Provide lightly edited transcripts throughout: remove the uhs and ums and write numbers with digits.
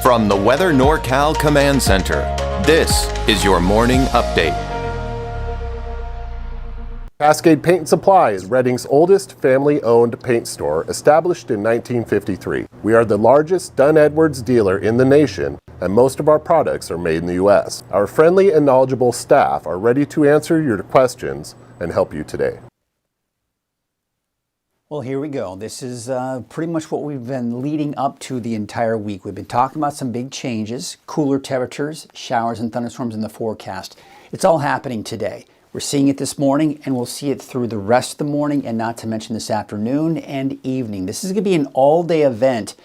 From the Weather NorCal Command Center, this is your morning update. Cascade Paint & Supply is Redding's oldest family-owned paint store, established in 1953. We are the largest Dunn Edwards dealer in the nation, and most of our products are made in the U.S. Our friendly and knowledgeable staff are ready to answer your questions and help you today. Well, here we go. This is pretty much what we've been leading up to the entire week. We've been talking about some big changes, cooler temperatures, showers and thunderstorms in the forecast. It's all happening today. We're seeing it this morning, and we'll see it through the rest of the morning, and not to mention this afternoon and evening. This is going to be an all-day event.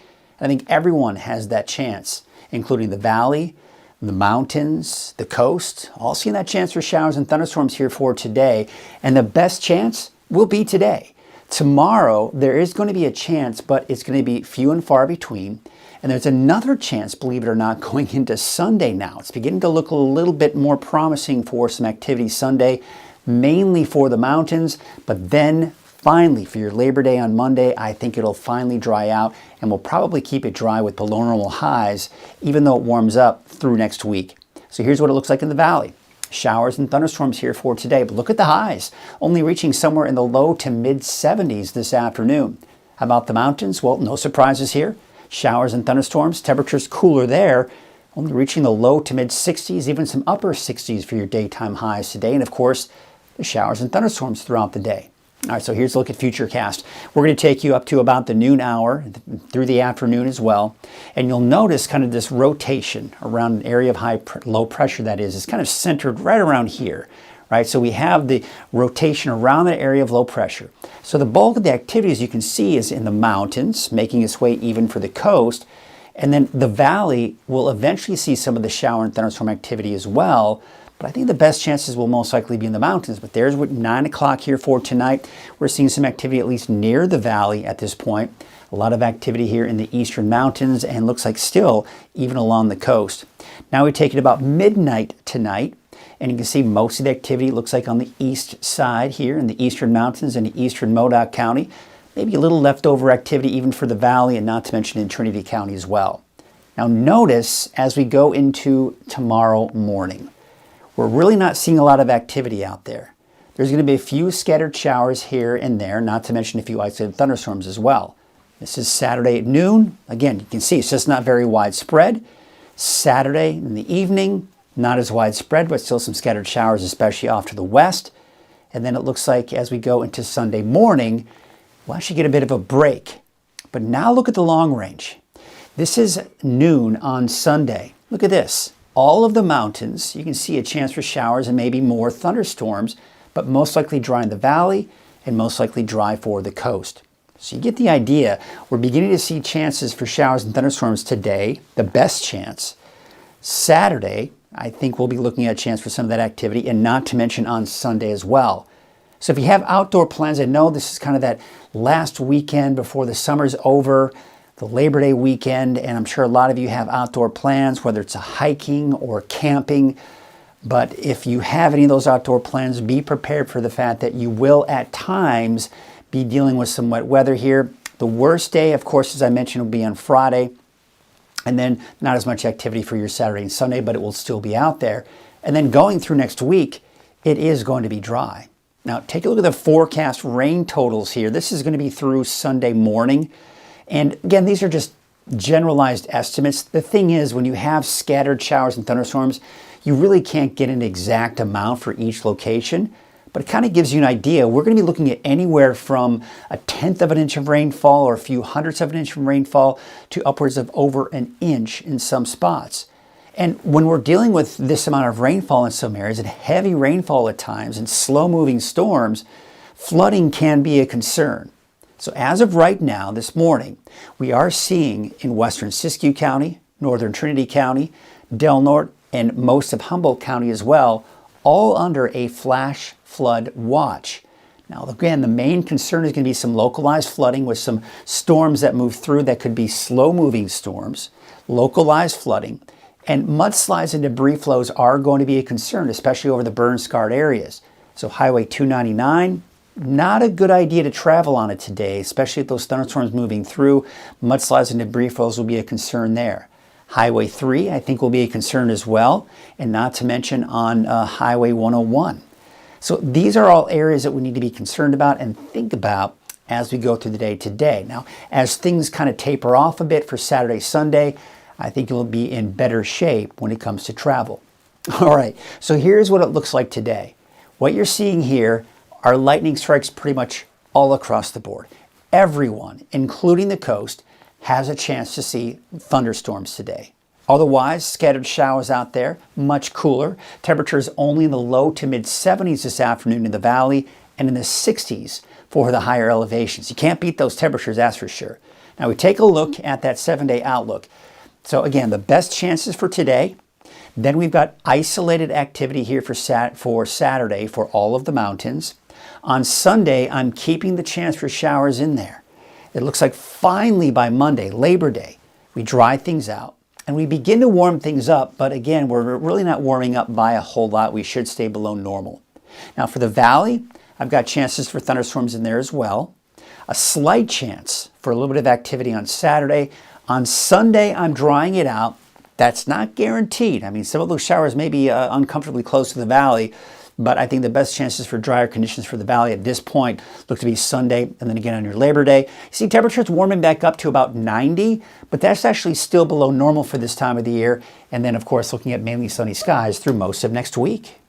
I think everyone has that chance, including the valley, the mountains, the coast, all seeing that chance for showers and thunderstorms here for today. And the best chance will be today. Tomorrow, there is going to be a chance, but it's going to be few and far between. And there's another chance, believe it or not, going into Sunday now. It's beginning to look a little bit more promising for some activity Sunday, mainly for the mountains. But then finally, for your Labor Day on Monday, I think it'll finally dry out, and we'll probably keep it dry with below normal highs, even though it warms up through next week. So here's what it looks like in the valley. Showers and thunderstorms here for today, but look at the highs, only reaching somewhere in the low to mid 70s this afternoon. How about the mountains? Well, no surprises here. Showers and thunderstorms, temperatures cooler there, only reaching the low to mid 60s, even some upper 60s for your daytime highs today. And of course, the showers and thunderstorms throughout the day. All right, so here's a look at Futurecast. We're going to take you up to about the noon hour, through the afternoon as well. And you'll notice kind of this rotation around an area of low pressure that is kind of centered right around here, right? So we have the rotation around that area of low pressure. So the bulk of the activity, as you can see, is in the mountains, making its way even for the coast. And then the valley will eventually see some of the shower and thunderstorm activity as well. But I think the best chances will most likely be in the mountains. But there's what 9 o'clock here for tonight. We're seeing some activity at least near the valley at this point. A lot of activity here in the eastern mountains, and looks like still even along the coast. Now we take it about midnight tonight, and you can see most of the activity looks like on the east side here in the eastern mountains and the eastern Modoc County. Maybe a little leftover activity even for the valley, and not to mention in Trinity County as well. Now notice as we go into tomorrow morning, we're really not seeing a lot of activity out there. There's going to be a few scattered showers here and there, not to mention a few isolated thunderstorms as well. This is Saturday at noon. Again, you can see it's just not very widespread. Saturday in the evening, not as widespread, but still some scattered showers, especially off to the west. And then it looks like as we go into Sunday morning, we'll actually get a bit of a break. But now look at the long range. This is noon on Sunday. Look at this. All of the mountains, you can see a chance for showers and maybe more thunderstorms, but most likely dry in the valley and most likely dry for the coast. So you get the idea. We're beginning to see chances for showers and thunderstorms today, the best chance. Saturday, I think we'll be looking at a chance for some of that activity, and not to mention on Sunday as well. So if you have outdoor plans, I know this is kind of that last weekend before the summer's over, the Labor Day weekend, and I'm sure a lot of you have outdoor plans, whether it's a hiking or camping. But if you have any of those outdoor plans, be prepared for the fact that you will at times be dealing with some wet weather here. The worst day, of course, as I mentioned, will be on Friday, and then not as much activity for your Saturday and Sunday, but it will still be out there. And then going through next week, it is going to be dry. Now, take a look at the forecast rain totals here. This is going to be through Sunday morning. And again, these are just generalized estimates. The thing is, when you have scattered showers and thunderstorms, you really can't get an exact amount for each location, but it kind of gives you an idea. We're going to be looking at anywhere from 1/10 of an inch of rainfall or a few hundredths of an inch of rainfall to upwards of over an inch in some spots. And when we're dealing with this amount of rainfall in some areas and heavy rainfall at times and slow-moving storms, flooding can be a concern. So as of right now, this morning, we are seeing in western Siskiyou County, northern Trinity County, Del Norte, and most of Humboldt County as well, all under a flash flood watch. Now, again, the main concern is going to be some localized flooding with some storms that move through that could be slow-moving storms, localized flooding, and mudslides and debris flows are going to be a concern, especially over the burn-scarred areas. So Highway 299, not a good idea to travel on it today, especially with those thunderstorms moving through. Mudslides and debris flows will be a concern there. Highway 3, I think, will be a concern as well, and not to mention on Highway 101. So these are all areas that we need to be concerned about and think about as we go through the day today. Now, as things kind of taper off a bit for Saturday, Sunday, I think you'll be in better shape when it comes to travel. All right, so here's what it looks like today. What you're seeing here are lightning strikes pretty much all across the board. Everyone, including the coast, has a chance to see thunderstorms today. Otherwise, scattered showers out there, much cooler. Temperatures only in the low to mid 70s this afternoon in the valley and in the 60s for the higher elevations. You can't beat those temperatures, that's for sure. Now we take a look at that 7-day outlook. So again, the best chances for today. Then we've got isolated activity here for Saturday for all of the mountains. On Sunday, I'm keeping the chance for showers in there. It looks like finally by Monday, Labor Day, we dry things out and we begin to warm things up. But again, we're really not warming up by a whole lot. We should stay below normal. Now for the valley, I've got chances for thunderstorms in there as well. A slight chance for a little bit of activity on Saturday. On Sunday, I'm drying it out. That's not guaranteed. I mean, some of those showers may be uncomfortably close to the valley, but I think the best chances for drier conditions for the valley at this point look to be Sunday and then again on your Labor Day. You see temperatures warming back up to about 90, but that's actually still below normal for this time of the year. And then, of course, looking at mainly sunny skies through most of next week.